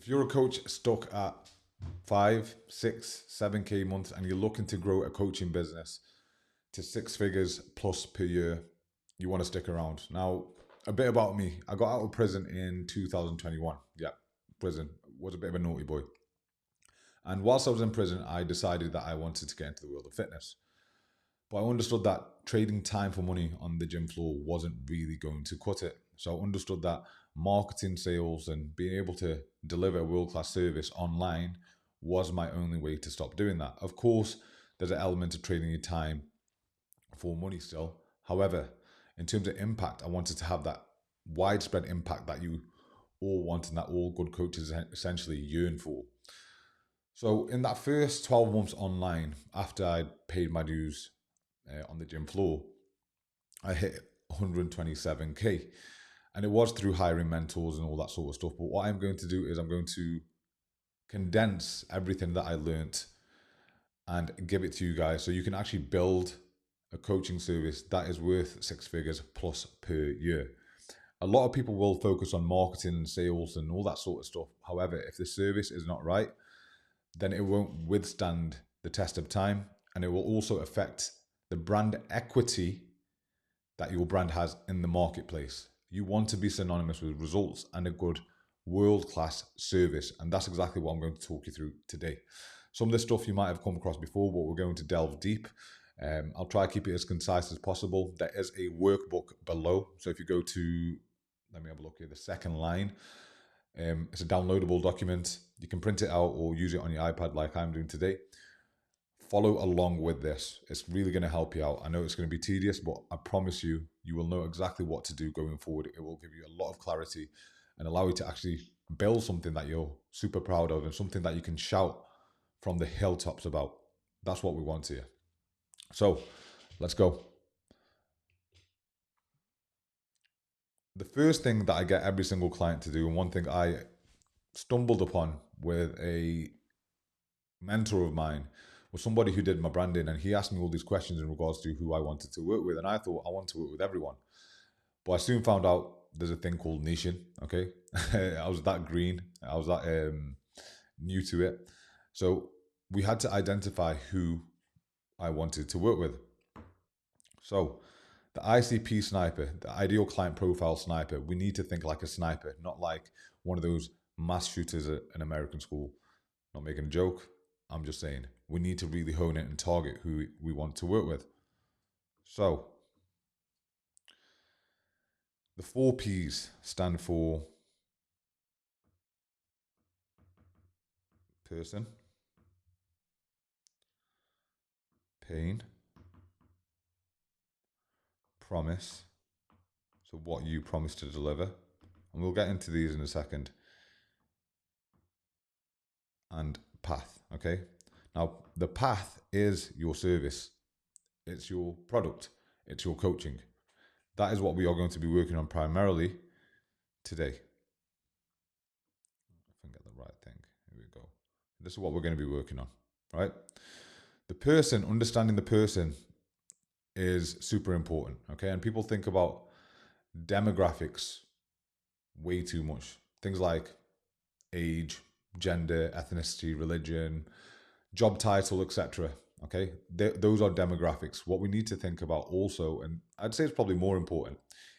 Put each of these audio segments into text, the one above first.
If you're a coach stuck at 5, 6, 7K months and you're looking to grow a coaching business to 6 figures plus per year, you want to stick around. Now, a bit about me. I got out of prison in 2021. Yeah, prison. Was a bit of a naughty boy. And whilst I was in prison, I decided that I wanted to get into the world of fitness. But I understood that trading time for money on the gym floor wasn't really going to cut it. So I understood that marketing, sales, and being able to deliver a world-class service online was my only way to stop doing that. Of course, there's an element of trading your time for money still. However, in terms of impact, I wanted to have that widespread impact that you all want and that all good coaches essentially yearn for. So in that first 12 months online, after I paid my dues on the gym floor, I hit 127K. And it was through hiring mentors and all that sort of stuff. But what I'm going to do is I'm going to condense everything that I learned and give it to you guys so you can actually build a coaching service that is worth 6 figures plus per year. A lot of people will focus on marketing and sales and all that sort of stuff. However, if the service is not right, then it won't withstand the test of time, and it will also affect the brand equity that your brand has in the marketplace. You want to be synonymous with results and a good world-class service, and that's exactly what I'm going to talk you through today. Some of the stuff you might have come across before, but we're going to delve deep. I'll try to keep it as concise as possible. There is a workbook below, so if you go to, let me have a look here, the second line, it's a downloadable document. You can print it out or use it on your iPad like I'm doing today. Follow along with this. It's really going to help you out. I know it's going to be tedious, but I promise you, you will know exactly what to do going forward. It will give you a lot of clarity and allow you to actually build something that you're super proud of and something that you can shout from the hilltops about. That's what we want here. So let's go. The first thing that I get every single client to do, and one thing I stumbled upon with a mentor of mine, was somebody who did my branding, and he asked me all these questions in regards to who I wanted to work with, and I thought I want to work with everyone. But I soon found out there's a thing called niching, okay? I was that green. I was that new to it. So we had to identify who I wanted to work with. So the ICP sniper, the ideal client profile sniper, we need to think like a sniper, not like one of those mass shooters at an American school. Not making a joke. I'm just saying we need to really hone it and target who we want to work with. So the 4Ps stand for person, pain, promise, so what you promise to deliver, and we'll get into these in a second, and path, okay? Now, the path is your service. It's your product. It's your coaching. That is what we are going to be working on primarily today. If I can get the right thing. Here we go. This is what we're going to be working on, right? The person, understanding the person is super important, okay? And people think about demographics way too much. Things like age, gender, ethnicity, religion, job title, etc. Okay, those are demographics. What we need to think about also, and I'd say it's probably more important,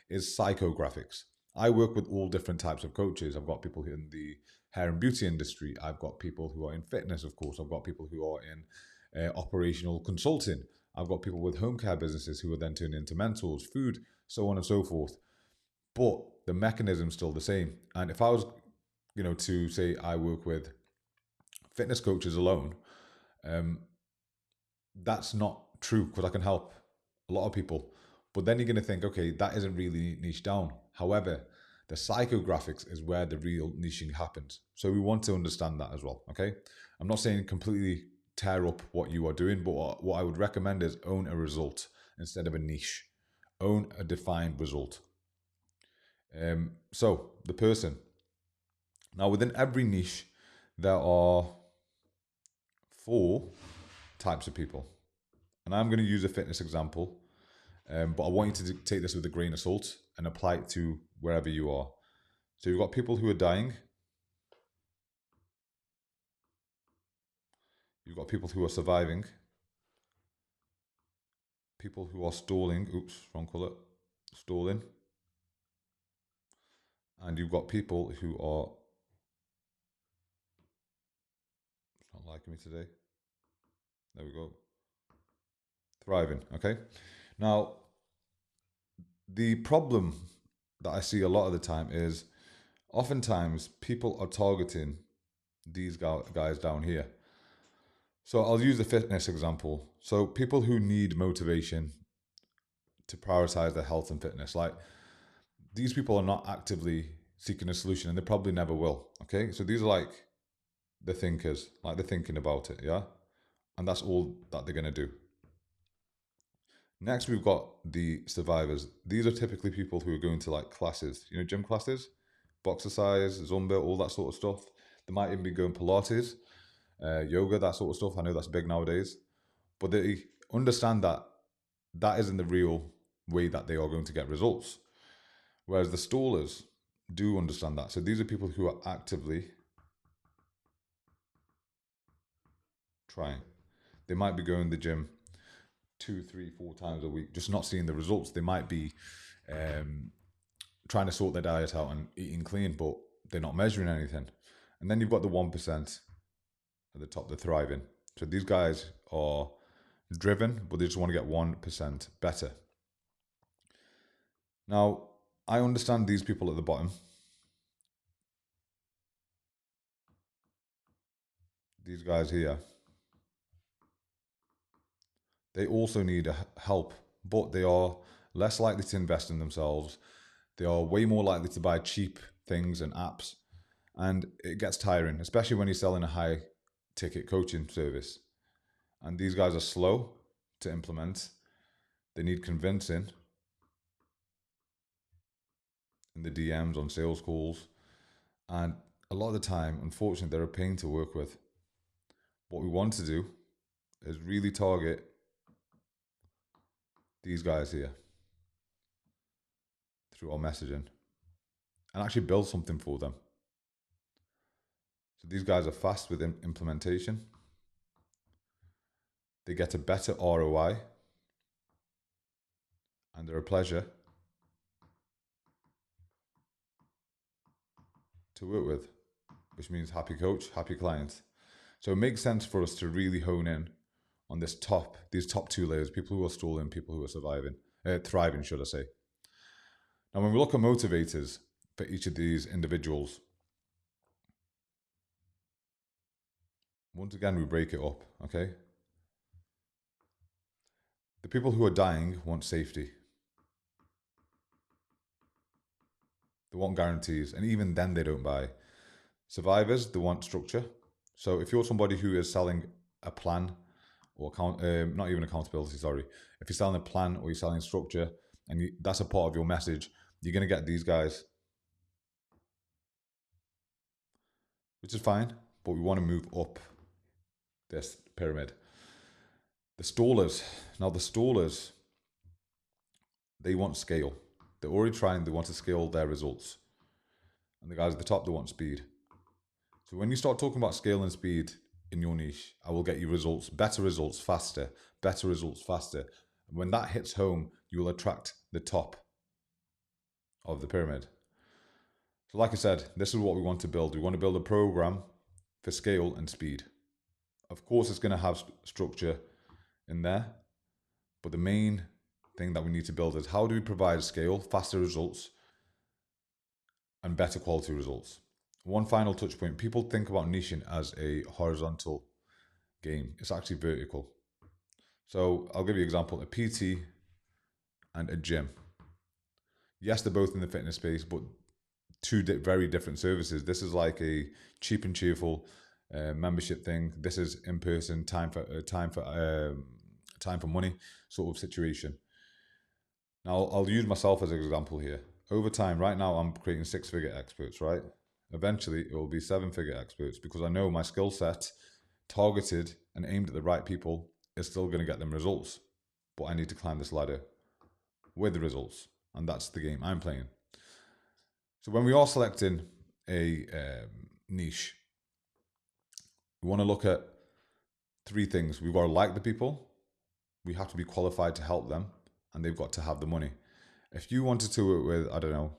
is psychographics. I work with all different types of coaches. I've got people in the hair and beauty industry. I've got people who are in fitness, of course. I've got people who are in operational consulting. I've got people with home care businesses who are then turned into mentors, food, so on and so forth. But the mechanism's still the same. And if I was, to say I work with fitness coaches alone, that's not true because I can help a lot of people. But then you're going to think, okay, that isn't really niche down. However, the psychographics is where the real niching happens. So we want to understand that as well, okay? I'm not saying completely tear up what you are doing, but what I would recommend is own a result instead of a niche. Own a defined result. So the person. Now within every niche, there are 4 types of people. And I'm going to use a fitness example, but I want you to take this with a grain of salt and apply it to wherever you are. So you've got people who are dying, You've got people who are surviving, people who are stalling. Oops, wrong colour. Stalling. And you've got people who are not liking me today. There we go. Thriving. Okay. Now, the problem that I see a lot of the time is oftentimes people are targeting these guys down here. So I'll use the fitness example. So people who need motivation to prioritize their health and fitness, like these people are not actively seeking a solution and they probably never will. Okay. So these are like the thinkers, like they're thinking about it. Yeah. And that's all that they're going to do. Next, we've got the survivors. These are typically people who are going to like classes, gym classes, boxercise, Zumba, all that sort of stuff. They might even be going Pilates, yoga, that sort of stuff. I know that's big nowadays. But they understand that that isn't the real way that they are going to get results. Whereas the stallers do understand that. So these are people who are actively trying. They might be going to the gym 2, 3, 4 times a week, just not seeing the results. They might be trying to sort their diet out and eating clean, but they're not measuring anything. And then you've got the 1% at the top, they're thriving. So these guys are driven, but they just want to get 1% better. Now, I understand these people at the bottom. These guys here, they also need help, but they are less likely to invest in themselves. They are way more likely to buy cheap things and apps. And it gets tiring, especially when you're selling a high ticket coaching service. And these guys are slow to implement. They need convincing in the DMs, on sales calls. And a lot of the time, unfortunately, they're a pain to work with. What we want to do is really target these guys here through our messaging and actually build something for them. So these guys are fast with implementation. They get a better ROI and they're a pleasure to work with, which means happy coach, happy client. So it makes sense for us to really hone in on these top 2 layers, people who are stalling, people who are surviving, thriving, should I say. Now, when we look at motivators for each of these individuals, once again, we break it up, okay? The people who are dying want safety. They want guarantees, and even then they don't buy. Survivors, they want structure. So if you're somebody who is selling a plan or not even accountability, sorry. If you're selling a plan or you're selling structure and that's a part of your message, you're going to get these guys, which is fine, but we want to move up this pyramid. The stallers. Now the stallers, they want scale. They're already trying, they want to scale their results. And the guys at the top, they want speed. So when you start talking about scale and speed in your niche, I will get you results, better results faster, better results faster. When that hits home, you will attract the top of the pyramid. So like I said, this is what we want to build. We want to build a program for scale and speed. Of course, it's going to have structure in there, but the main thing that we need to build is how do we provide scale, faster results, and better quality results. One final touch point. People think about niching as a horizontal game. It's actually vertical. So I'll give you an example. A PT and a gym. Yes, they're both in the fitness space, but two very different services. This is like a cheap and cheerful membership thing. This is in person, time for money sort of situation. Now I'll use myself as an example here. Over time, right now I'm creating 6-figure experts, right? Eventually it will be 7-figure experts because I know my skill set targeted and aimed at the right people is still going to get them results. But I need to climb this ladder with the results. And that's the game I'm playing. So when we are selecting a niche, we want to look at Three things. We've got to like the people, we have to be qualified to help them, and they've got to have the money. If you wanted to work with, I don't know,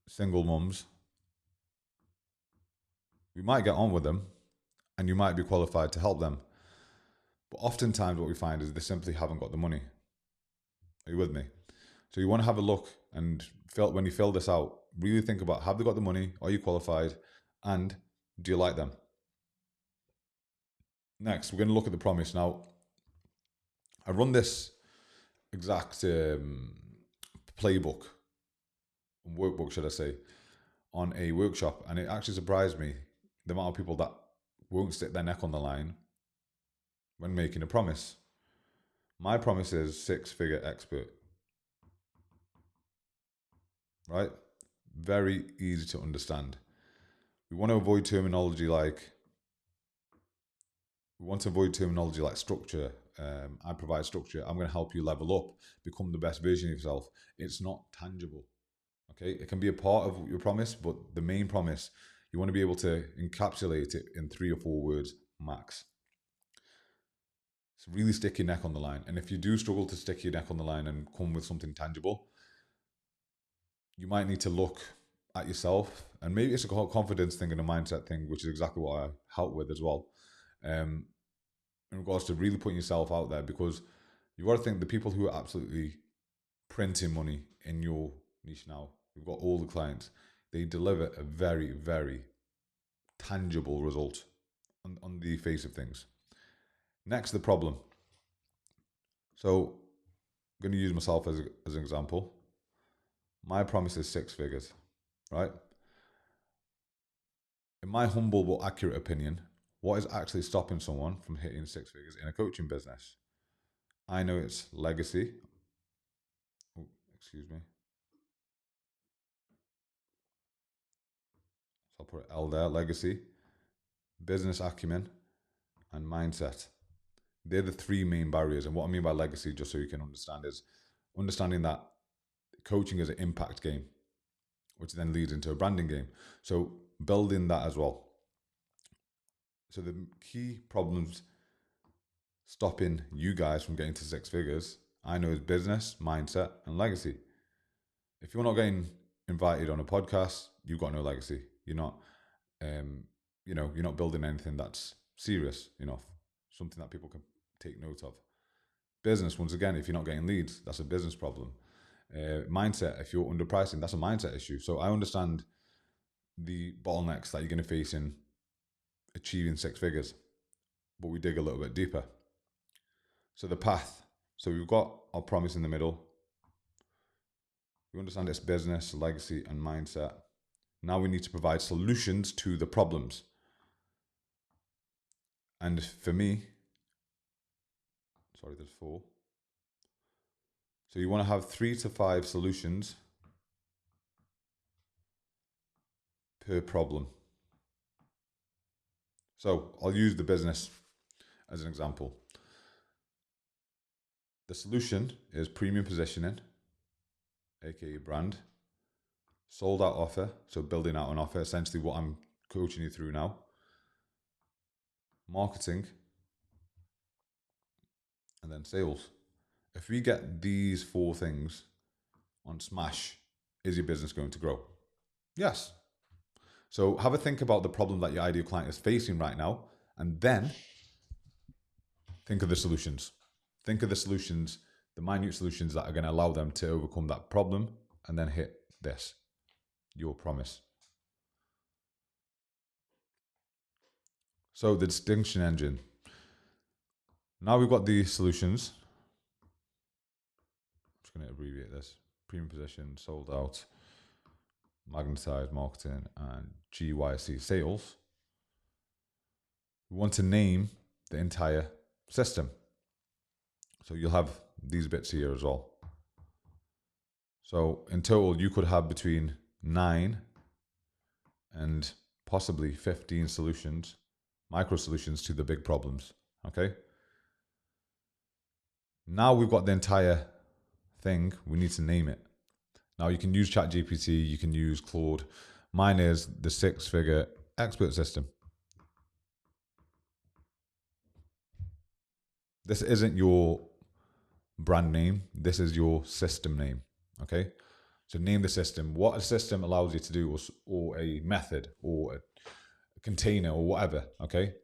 single mums, we might get on with them and you might be qualified to help them. But oftentimes what we find is they simply haven't got the money. Are you with me? So you want to have a look and when you fill this out, really think about, have they got the money? Are you qualified? And do you like them? Next, we're going to look at the promise. Now, I run this exact playbook, workbook, should I say, on a workshop, and it actually surprised me the amount of people that won't stick their neck on the line when making a promise. My promise is 6-figure expert, right? Very easy to understand. We want to avoid terminology like structure. I provide structure. I'm going to help you level up, become the best version of yourself. It's not tangible. Okay, it can be a part of your promise, but the main promise, you want to be able to encapsulate it in 3 or 4 words max. So really stick your neck on the line. And if you do struggle to stick your neck on the line and come with something tangible, you might need to look at yourself. And maybe it's a confidence thing and a mindset thing, which is exactly what I help with as well. In regards to really putting yourself out there, because you got to think the people who are absolutely printing money in your niche now, we've got all the clients, they deliver a very, very tangible result on the face of things. Next, the problem. So I'm going to use myself as an example. My promise is 6 figures, right? In my humble but accurate opinion, what is actually stopping someone from hitting 6 figures in a coaching business? I know it's legacy. Oh, excuse me. So I'll put L there, legacy, business acumen, and mindset. They're the 3 main barriers. And what I mean by legacy, just so you can understand, is understanding that coaching is an impact game, which then leads into a branding game. So building that as well. So the key problems stopping you guys from getting to 6 figures, I know, is business, mindset, and legacy. If you're not getting invited on a podcast, you've got no legacy. You're not, you're not building anything that's serious enough, something that people can take note of. Business, once again, if you're not getting leads, that's a business problem. Mindset, if you're underpricing, that's a mindset issue. So I understand the bottlenecks that you're going to face in achieving 6 figures, but we dig a little bit deeper. So the path. So we've got our promise in the middle. We understand it's business, legacy, and mindset. Now we need to provide solutions to the problems. And for me, there's 4. So you want to have 3 to 5 solutions per problem. So I'll use the business as an example. The solution is premium positioning, aka brand, sold out offer, so building out an offer, essentially what I'm coaching you through now, marketing, and then sales. If we get these 4 things on smash, is your business going to grow? Yes. So have a think about the problem that your ideal client is facing right now, and then think of the solutions. Think of the solutions, the minute solutions that are going to allow them to overcome that problem, and then hit this, your promise. So the distinction engine. Now we've got the solutions. I'm just going to abbreviate this. Premium position, sold out, magnetized marketing, and GYC sales. We want to name the entire system. So you'll have these bits here as well. So in total, you could have between 9 and possibly 15 solutions, micro solutions to the big problems. Okay. Now we've got the entire thing. We need to name it. Now you can use ChatGPT, you can use Claude. Mine is the 6-figure expert system. This isn't your brand name. This is your system name. Okay. So name the system. What a system allows you to do, or a method, or a container, or whatever. Okay.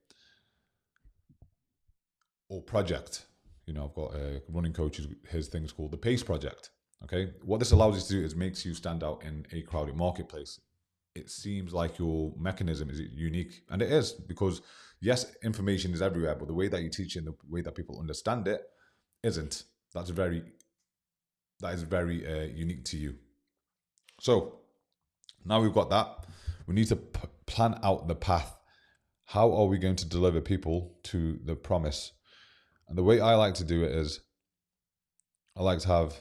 Or project. I've got a running coach. His thing's called the Pace Project. Okay. What this allows you to do is makes you stand out in a crowded marketplace. It seems like your mechanism is unique, and it is, because yes, information is everywhere, but the way that you teach it and the way that people understand it isn't. That is very unique to you. So now we've got that. We need to plan out the path. How are we going to deliver people to the promise? And the way I like to do it is I like to have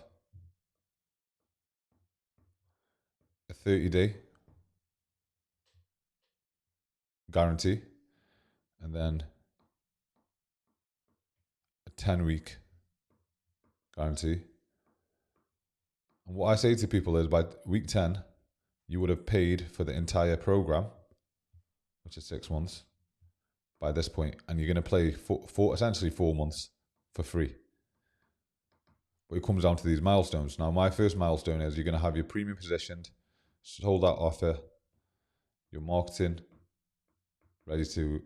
a 30-day guarantee and then a 10-week guarantee. And what I say to people is by week 10, you would have paid for the entire program, which is 6 months by this point, and you're going to play for essentially 4 months for free. But it comes down to these milestones. Now, my first milestone is you're going to have your premium positioned, sold out offer, your marketing ready to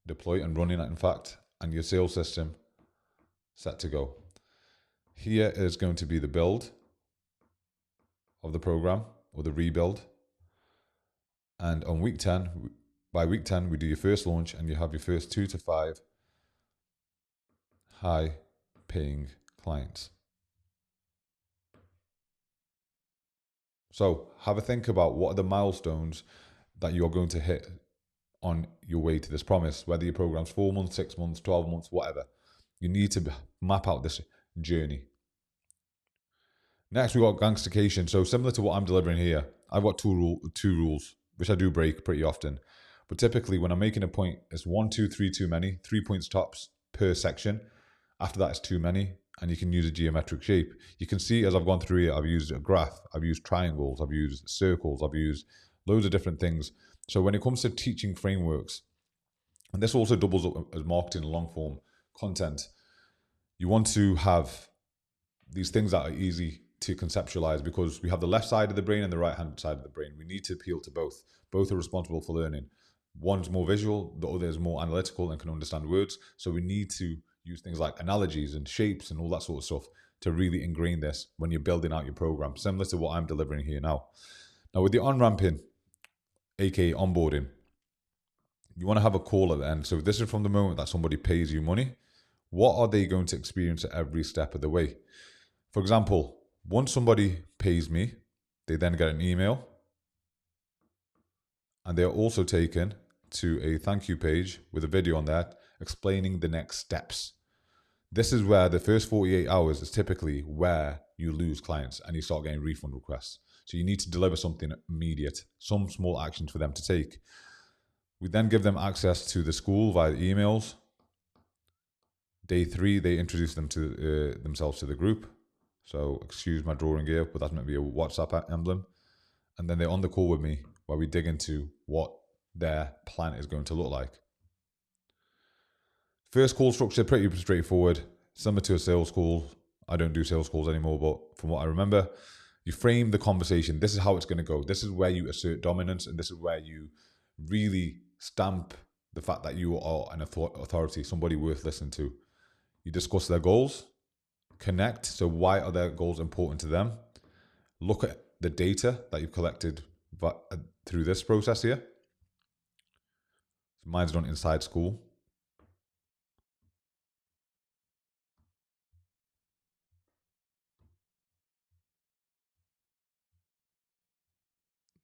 deploy and running it, in fact, and your sales system set to go. Here is going to be the build of the program, or the rebuild. And on week 10, by week 10, we do your first launch, and you have your first 2 to 5 high paying clients. So have a think about what are the milestones that you're going to hit on your way to this promise, whether your program's 4 months, 6 months, 12 months, whatever. You need to map out this journey. Next, we got gangstercation. So similar to what I'm delivering here, I've got two rules, which I do break pretty often. But typically when I'm making a point, it's 1, 2, 3 too many, 3 points tops per section. After that, it's too many, and you can use a geometric shape. You can see as I've gone through here, I've used a graph, I've used triangles, I've used circles, I've used loads of different things. So when it comes to teaching frameworks, and this also doubles up as marketing long form content, you want to have these things that are easy to conceptualize, because we have the left side of the brain and the right hand side of the brain. We need to appeal to both. Both are responsible for learning. One's more visual, the other is more analytical and can understand words. So we need to use things like analogies and shapes and all that sort of stuff to really ingrain this when you're building out your program, similar to what I'm delivering here now. Now with the on-ramping, aka onboarding, you want to have a call at the end. So this is from the moment that somebody pays you money. What are they going to experience at every step of the way? For example, once somebody pays me, they then get an email, and they are also taken to a thank you page with a video on that explaining the next steps. This is where the first 48 hours is typically where you lose clients and you start getting refund requests. So you need to deliver something immediate, some small actions for them to take. We then give them access to the school via emails. Day 3, they introduce them to themselves to the group. So excuse my drawing here, but that's meant to be a WhatsApp emblem. And then they're on the call with me where we dig into what their plan is going to look like. First call structure, pretty straightforward, similar to a sales call. I don't do sales calls anymore, but from what I remember, you frame the conversation. This is how it's going to go. This is where you assert dominance, and this is where you really stamp the fact that you are an authority, somebody worth listening to. You discuss their goals, connect. So why are their goals important to them? Look at the data that you've collected through this process here. So mine's done inside school.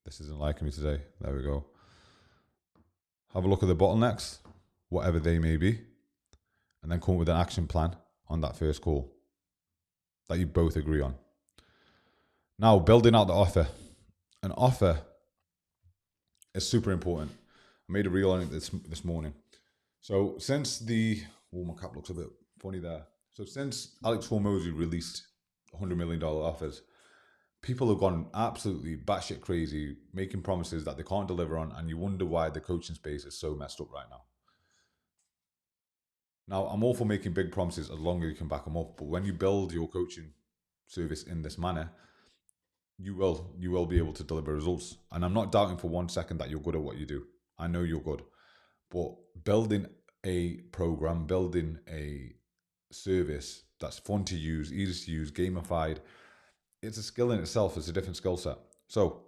This isn't liking me today. There we go. Have a look at the bottlenecks, whatever they may be, and then come up with an action plan on that first call that you both agree on. Now, building out the offer. An offer is super important. I made a reel on it this morning. So since my cap looks a bit funny there. So since Alex Hormozy released $100 million offers, people have gone absolutely batshit crazy, making promises that they can't deliver on, and you wonder why the coaching space is so messed up right now. Now, I'm all for making big promises as long as you can back them up. But when you build your coaching service in this manner, you will be able to deliver results. And I'm not doubting for 1 second that you're good at what you do. I know you're good. But building a program, building a service that's fun to use, easy to use, gamified, it's a skill in itself. It's a different skill set. So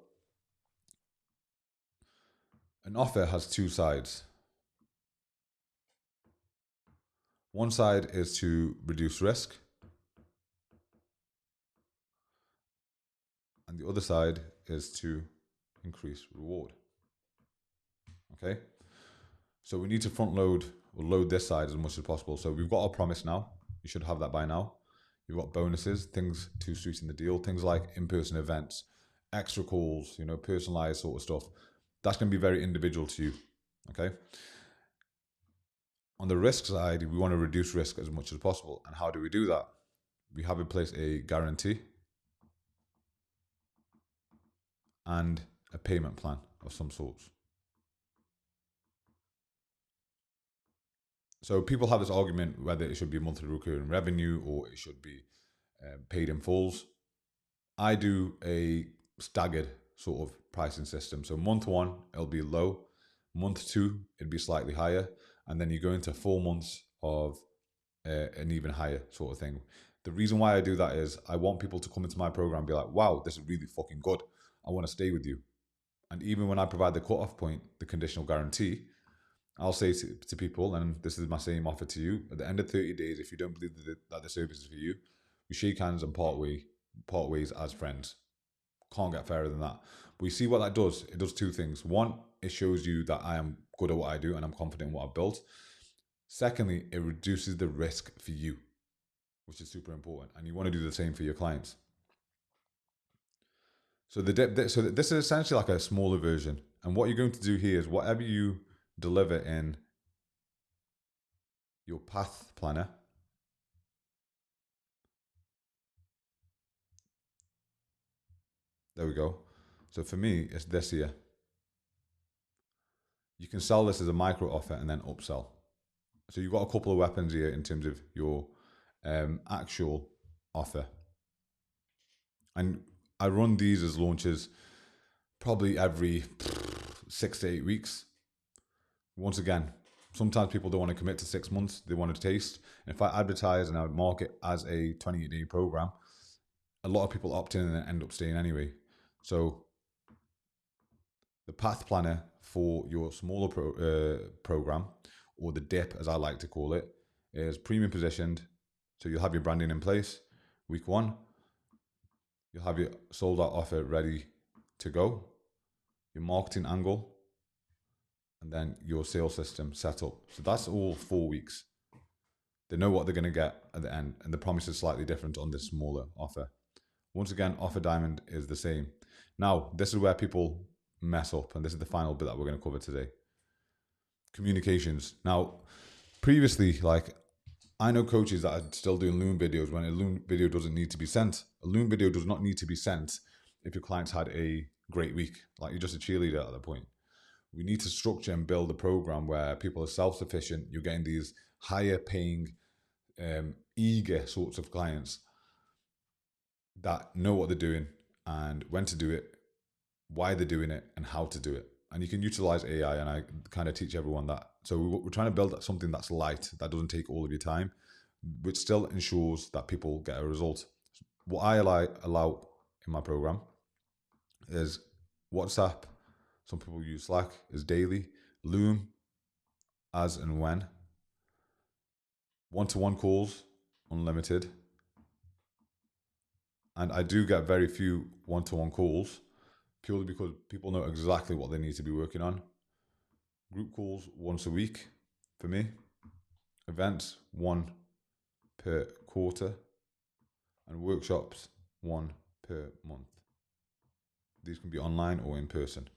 an offer has two sides. One side is to reduce risk, and the other side is to increase reward. Okay? So we need to front load or load this side as much as possible. So we've got our promise now. You should have that by now. You've got bonuses, things to sweeten the deal, things like in-person events, extra calls, personalized sort of stuff. That's going to be very individual to you. Okay? On the risk side, we want to reduce risk as much as possible. And how do we do that? We have in place a guarantee and a payment plan of some sorts. So people have this argument whether it should be monthly recurring revenue or it should be paid in fulls. I do a staggered sort of pricing system. So month one, it'll be low. Month two, it'd be slightly higher. And then you go into 4 months of an even higher sort of thing. The reason why I do that is I want people to come into my program and be like, wow, this is really fucking good. I want to stay with you. And even when I provide the cutoff point, the conditional guarantee, I'll say to people, and this is my same offer to you, at the end of 30 days, if you don't believe that the service is for you, we shake hands and part ways as friends. Can't get fairer than that. But you see what that does? It does two things. One, it shows you that I am good at what I do and I'm confident in what I've built. Secondly, it reduces the risk for you, which is super important. And you want to do the same for your clients. So so this is essentially like a smaller version. And what you're going to do here is whatever you deliver in your path planner, there we go. So for me, it's this here. You can sell this as a micro offer and then upsell. So you've got a couple of weapons here in terms of your actual offer. And I run these as launches probably every 6 to 8 weeks. Once again, sometimes people don't want to commit to 6 months. They want to taste. And if I advertise and I would market as a 28-day program, a lot of people opt in and then end up staying anyway. So the path planner for your smaller program, or the dip as I like to call it, is premium positioned. So you'll have your branding in place. Week one, you'll have your sold out offer ready to go, your marketing angle, and then your sales system set up. So that's all 4 weeks. They know what they're going to get at the end, and the promise is slightly different on this smaller offer. Once again, offer diamond is the same. Now, this is where people mess up, and this is the final bit that we're going to cover today. Communications. Now, previously, I know coaches that are still doing Loom videos when a Loom video doesn't need to be sent. A Loom video does not need to be sent if your client's had a great week. Like, you're just a cheerleader at that point. We need to structure and build a program where people are self-sufficient. You're getting these higher paying, eager sorts of clients that know what they're doing and when to do it, why they're doing it, and how to do it. And you can utilize AI, and I kind of teach everyone that. So we're trying to build something that's light, that doesn't take all of your time, which still ensures that people get a result. What I allow in my program is WhatsApp. Some people use Slack, is daily. Loom, as and when. One-to-one calls, unlimited. And I do get very few one-to-one calls, purely because people know exactly what they need to be working on. Group calls once a week for me. Events, one per quarter. And workshops, one per month. These can be online or in person.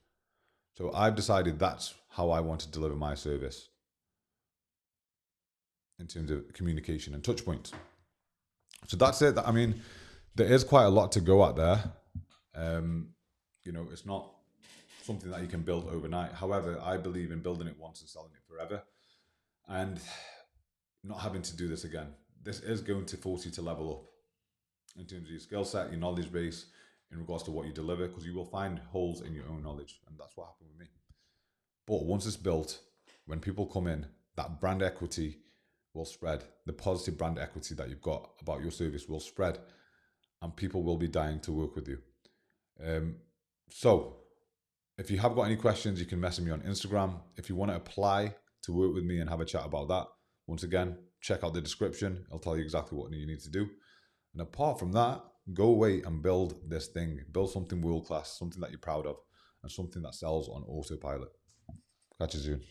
So I've decided that's how I want to deliver my service in terms of communication and touch points. So that's it. I mean, there is quite a lot to go at there. It's not something that you can build overnight. However, I believe in building it once and selling it forever. And not having to do this again. This is going to force you to level up in terms of your skill set, your knowledge base, in regards to what you deliver, because you will find holes in your own knowledge, and that's what happened with me. But once it's built, when people come in, that brand equity will spread. The positive brand equity that you've got about your service will spread, and people will be dying to work with you. So, if you have got any questions, you can message me on Instagram. If you want to apply to work with me and have a chat about that, once again, check out the description. I'll tell you exactly what you need to do. And apart from that, go away and build this thing. Build something world class, something that you're proud of, and something that sells on autopilot. Catch you soon.